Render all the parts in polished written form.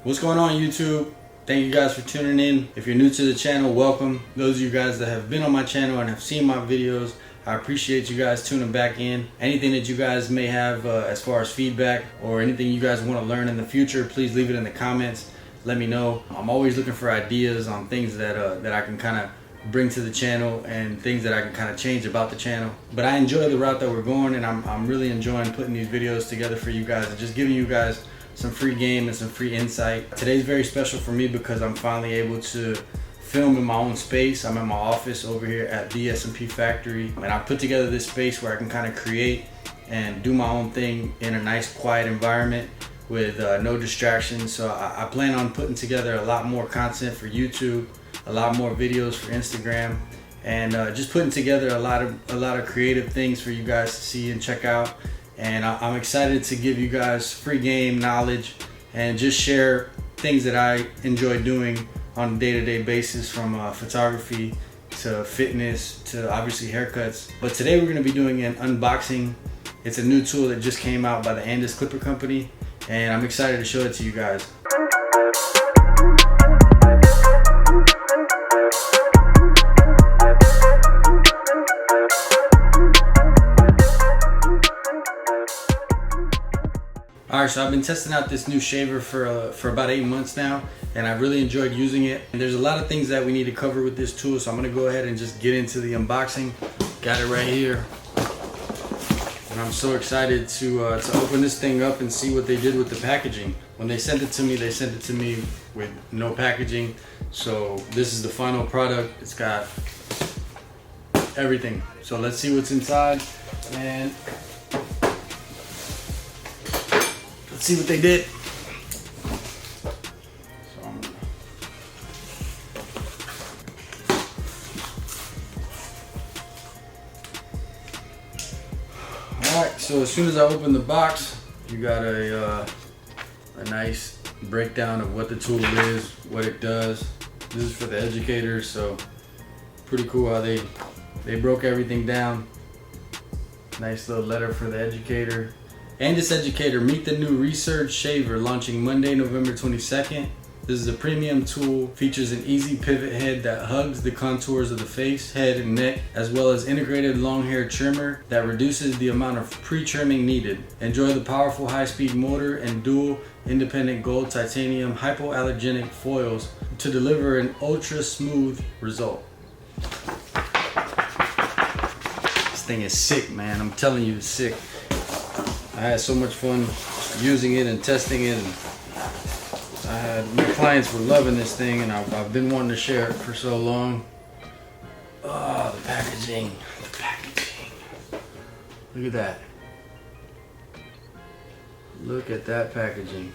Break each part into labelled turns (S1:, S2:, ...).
S1: What's going on, YouTube? Thank you guys for tuning in. If you're new to the channel, welcome. Those of you guys that have been on my channel and have seen my videos, I appreciate you guys tuning back in. Anything that you guys may have as far as feedback or anything you guys want to learn in the future, please leave it in the comments. Let me know. I'm always looking for ideas on things that I can kind of bring to the channel and things that I can kind of change about the channel. But I enjoy the route that we're going, and I'm really enjoying putting these videos together for you guys and just giving you guys some free game and some free insight. Today's very special for me because I'm finally able to film in my own space. I'm in my office over here at the S&P factory, and I put together this space where I can kind of create and do my own thing in a nice quiet environment with no distractions. So I plan on putting together a lot more content for YouTube, a lot more videos for Instagram, and just putting together a lot of creative things for you guys to see and check out. And I'm excited to give you guys free game knowledge and just share things that I enjoy doing on a day-to-day basis, from photography to fitness to obviously haircuts. But today we're going to be doing an unboxing. It's a new tool that just came out by the Andis clipper company, and I'm excited to show it to you guys. Alright, so I've been testing out this new shaver for about 8 months now, and I've really enjoyed using it. And there's a lot of things that we need to cover with this tool, so I'm going to go ahead and just get into the unboxing. Got it right here. And I'm so excited to open this thing up and see what they did with the packaging. When they sent it to me with no packaging. So this is the final product. It's got everything. So let's see what's inside and let's see what they did. Alright, so as soon as I open the box, you got a nice breakdown of what the tool is, what it does. This is for the educators, so pretty cool how they broke everything down. Nice little letter for the educator. Andis educator, meet the new Resurge shaver launching Monday, November 22nd. This is a premium tool, features an easy pivot head that hugs the contours of the face, head, and neck, as well as integrated long hair trimmer that reduces the amount of pre-trimming needed. Enjoy the powerful high-speed motor and dual independent gold titanium hypoallergenic foils to deliver an ultra smooth result. This thing is sick, man. I'm telling you, it's sick. I had so much fun using it and testing it, and my clients were loving this thing, and I've been wanting to share it for so long. Oh, the packaging. Look at that. Look at that packaging.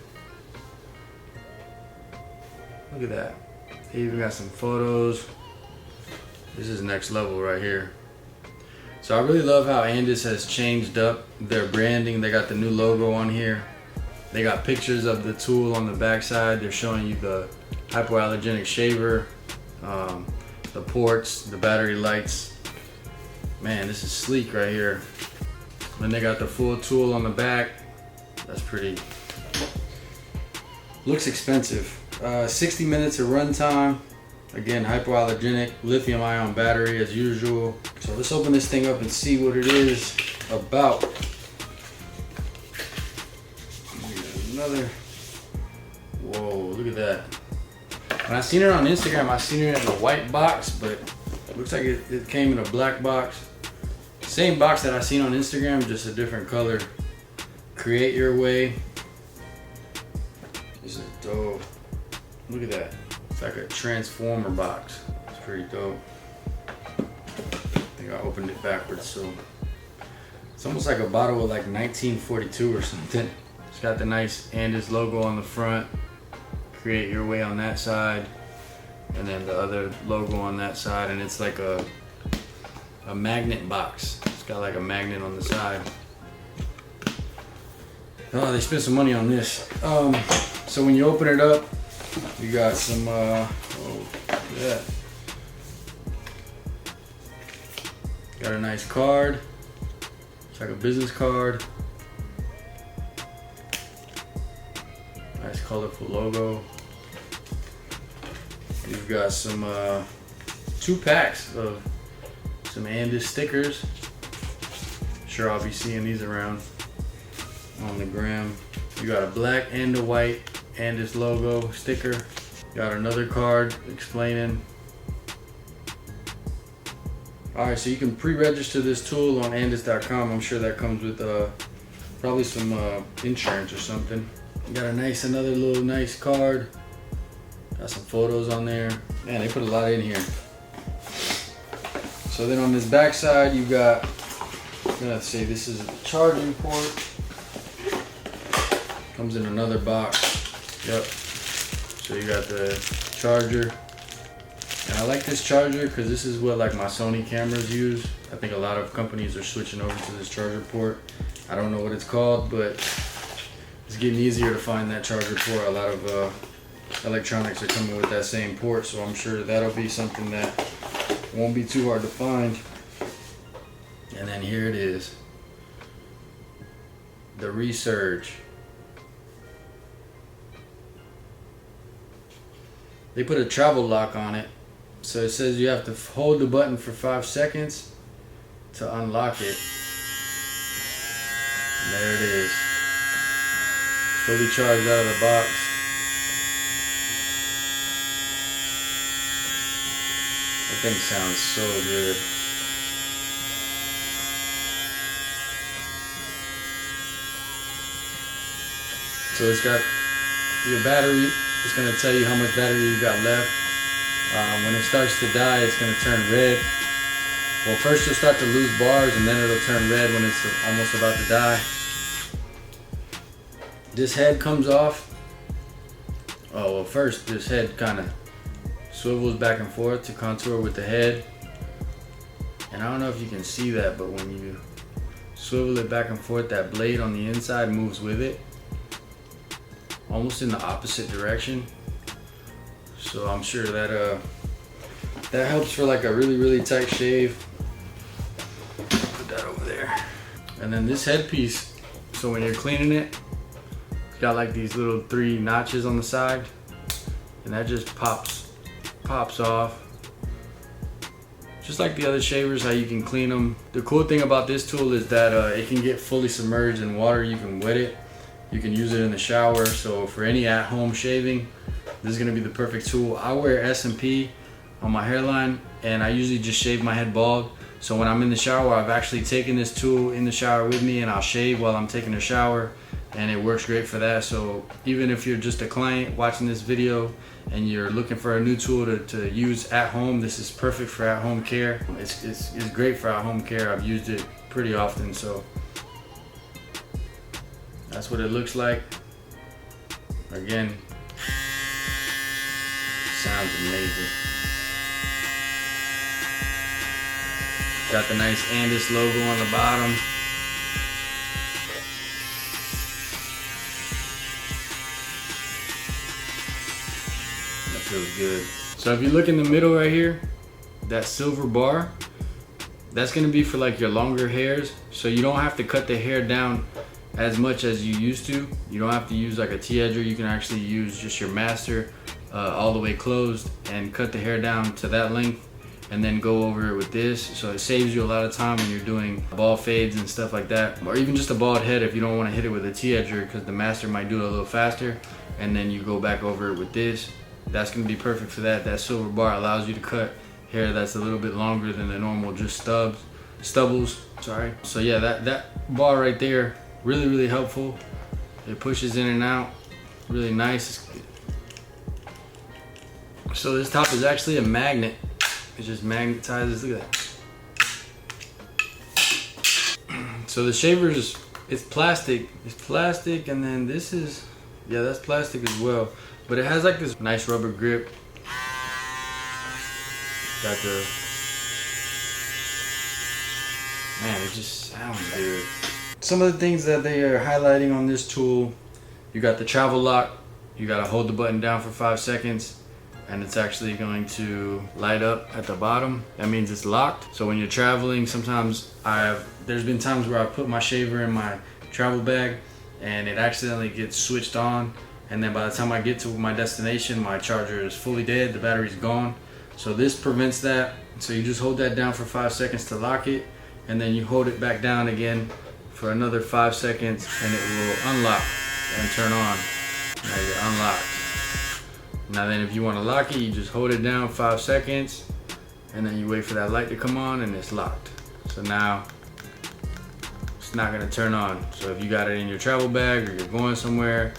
S1: Look at that. They even got some photos. This is next level right here. So I really love how Andis has changed up their branding. They got the new logo on here. They got pictures of the tool on the backside. They're showing you the hypoallergenic shaver, the ports, the battery lights. Man, this is sleek right here. Then they got the full tool on the back. That's pretty. Looks expensive. 60 minutes of runtime. Again, hypoallergenic, lithium ion battery as usual. So let's open this thing up and see what it is about. Another. Whoa, look at that. When I seen it on Instagram, I seen it in a white box, but it looks like it came in a black box. Same box that I seen on Instagram, just a different color. Create your way. This is dope. Look at that. It's like a transformer box. It's pretty dope. I think I opened it backwards, so it's almost like a bottle of like 1942 or something. It's got the nice Andis logo on the front. Create your way on that side, and then the other logo on that side, and it's like a magnet box. It's got like a magnet on the side. Oh, they spent some money on this. So when you open it up, you got some, oh, look at that. Got a nice card. It's like a business card. colorful logo. You've got some 2 packs of some Andis stickers. Sure, I'll be seeing these around on the gram. You got a black and a white Andis logo sticker. Got another card explaining. Alright, so you can pre-register this tool on Andis.com. I'm sure that comes with probably some insurance or something. Got another little nice card. Got some photos on there. Man, they put a lot in here. So then on this back side, you got, let's see, this is a charging port. Comes in another box. Yep. So you got the charger. And I like this charger because this is what like my Sony cameras use. I think a lot of companies are switching over to this charger port. I don't know what it's called, but it's getting easier to find that charger port. A lot of electronics are coming with that same port, so I'm sure that'll be something that won't be too hard to find. And then here it is, the Resurge. They put a travel lock on it, so it says you have to hold the button for 5 seconds to unlock it. And there it is, fully charged out of the box. That thing sounds so good. So it's got your battery. It's going to tell you how much battery you got left. When it starts to die, it's going to turn red. Well, first you'll start to lose bars, and then it'll turn red when it's almost about to die. This head comes off. Oh, well, first this head kind of swivels back and forth to contour with the head. And I don't know if you can see that, but when you swivel it back and forth, that blade on the inside moves with it, almost in the opposite direction. So I'm sure that that helps for like a really tight shave. Put that over there. And then this headpiece, so when you're cleaning it, it's got like these little 3 notches on the side, and that just pops off. Just like the other shavers, how you can clean them. The cool thing about this tool is that it can get fully submerged in water. You can wet it. You can use it in the shower. So for any at-home shaving, this is gonna be the perfect tool. I wear S&P on my hairline, and I usually just shave my head bald. So when I'm in the shower, I've actually taken this tool in the shower with me, and I'll shave while I'm taking a shower, and it works great for that. So even if you're just a client watching this video and you're looking for a new tool to use at home, this is perfect for at-home care. It's great for at-home care. I've used it pretty often, so that's what it looks like. Again, sounds amazing. Got the nice Andis logo on the bottom. That feels good. So if you look in the middle right here, that silver bar, that's gonna be for like your longer hairs. So you don't have to cut the hair down as much as you used to. You don't have to use like a T-edger. You can actually use just your master all the way closed and cut the hair down to that length, and then go over it with this. So it saves you a lot of time when you're doing bald fades and stuff like that, or even just a bald head if you don't want to hit it with a T-edger, because the master might do it a little faster, and then you go back over it with this. That's going to be perfect for that. That silver bar allows you to cut hair that's a little bit longer than the normal just stubbles, sorry. So yeah, that bar right there, really helpful. It pushes in and out, really nice. So this top is actually a magnet. It just magnetizes, look at that. So the shaver it's plastic, and then this is, yeah, that's plastic as well. But it has like this nice rubber grip. Got the, man, it just sounds good. Some of the things that they are highlighting on this tool, you got the travel lock. You gotta hold the button down for 5 seconds, and it's actually going to light up at the bottom. That means it's locked. So when you're traveling, sometimes there's been times where I put my shaver in my travel bag and it accidentally gets switched on, and then by the time I get to my destination, my charger is fully dead, the battery's gone. So this prevents that. So you just hold that down for 5 seconds to lock it, and then you hold it back down again for another 5 seconds, and it will unlock and turn on. Now you're unlocked. Now then, if you want to lock it, you just hold it down 5 seconds, and then you wait for that light to come on, and it's locked. So now it's not going to turn on. So if you got it in your travel bag or you're going somewhere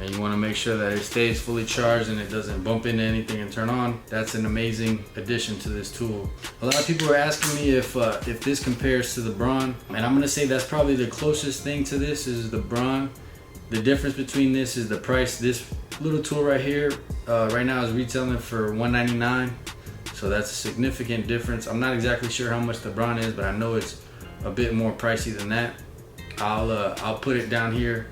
S1: and you want to make sure that it stays fully charged and it doesn't bump into anything and turn on, that's an amazing addition to this tool. A lot of people are asking me if this compares to the Braun, and I'm going to say that's probably the closest thing to this is the Braun. The difference between this is the price. This little tool right here right now is retailing for $199, so that's a significant difference. I'm not exactly sure how much the Braun is, but I know it's a bit more pricey than that. I'll put it down here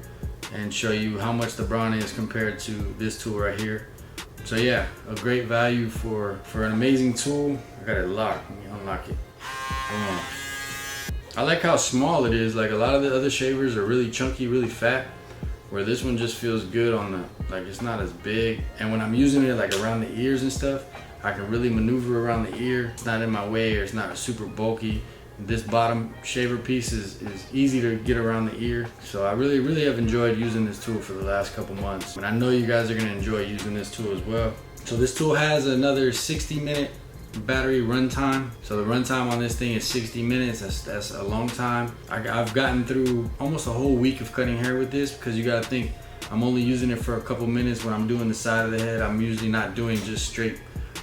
S1: and show you how much the Braun is compared to this tool right here. So yeah, a great value for an amazing tool. I got it locked. Let me unlock it. I like how small it is. Like a lot of the other shavers are really chunky, really fat, where this one just feels good on the, like it's not as big. And when I'm using it like around the ears and stuff, I can really maneuver around the ear. It's not in my way, or it's not super bulky. This bottom shaver piece is easy to get around the ear. So I really have enjoyed using this tool for the last couple months. And I know you guys are gonna enjoy using this tool as well. So this tool has another 60-minute battery runtime. So the runtime on this thing is 60 minutes. That's a long time. I've gotten through almost a whole week of cutting hair with this, because you gotta think I'm only using it for a couple minutes when I'm doing the side of the head. I'm usually not doing just straight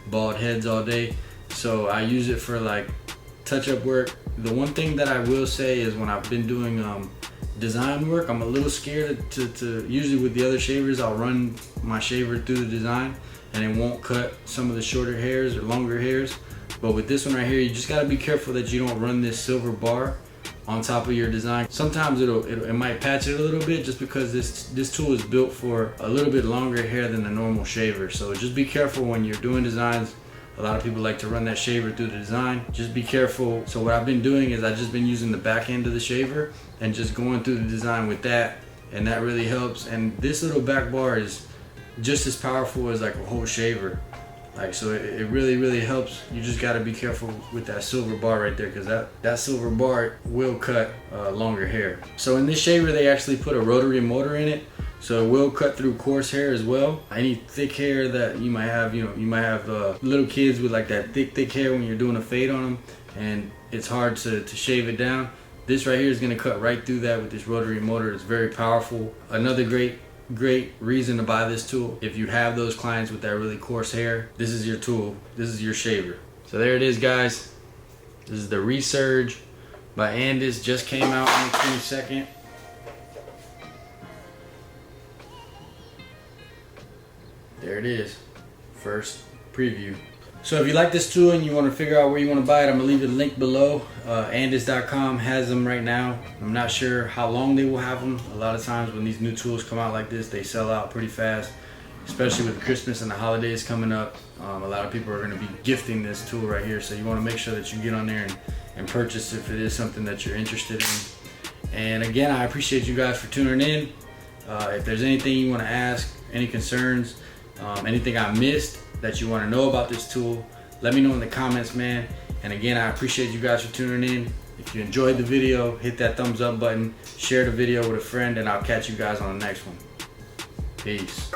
S1: bald heads all day. So I use it for like touch-up work. The one thing that I will say is when I've been doing design work, I'm a little scared to usually with the other shavers, I'll run my shaver through the design and it won't cut some of the shorter hairs or longer hairs. But with this one right here, you just gotta be careful that you don't run this silver bar on top of your design. Sometimes it might patch it a little bit, just because this tool is built for a little bit longer hair than the normal shaver. So just be careful when you're doing designs. A lot of people like to run that shaver through the design. Just be careful. So what I've been doing is I've just been using the back end of the shaver and just going through the design with that, and that really helps. And this little back bar is just as powerful as like a whole shaver. Like, so it really helps. You just gotta be careful with that silver bar right there, because that silver bar will cut longer hair. So in this shaver, they actually put a rotary motor in it, so it will cut through coarse hair as well. Any thick hair that you might have, you might have little kids with like that thick hair when you're doing a fade on them, and it's hard to shave it down. This right here is gonna cut right through that with this rotary motor. It's very powerful. Another great reason to buy this tool. If you have those clients with that really coarse hair, this is your tool. This is your shaver. So there it is, guys. This is the Resurge by Andis. Just came out on the 22nd. There it is, first preview. So if you like this tool and you want to figure out where you want to buy it, I'm gonna leave a link below. Andis.com has them right now. I'm not sure how long they will have them. A lot of times when these new tools come out like this, they sell out pretty fast, especially with Christmas and the holidays coming up. A lot of people are going to be gifting this tool right here, so you want to make sure that you get on there and purchase if it is something that you're interested in. And again, I appreciate you guys for tuning in. If there's anything you want to ask, any concerns, anything I missed that you want to know about this tool, let me know in the comments, man. And again, I appreciate you guys for tuning in. If you enjoyed the video, hit that thumbs up button, share the video with a friend, and I'll catch you guys on the next one. Peace.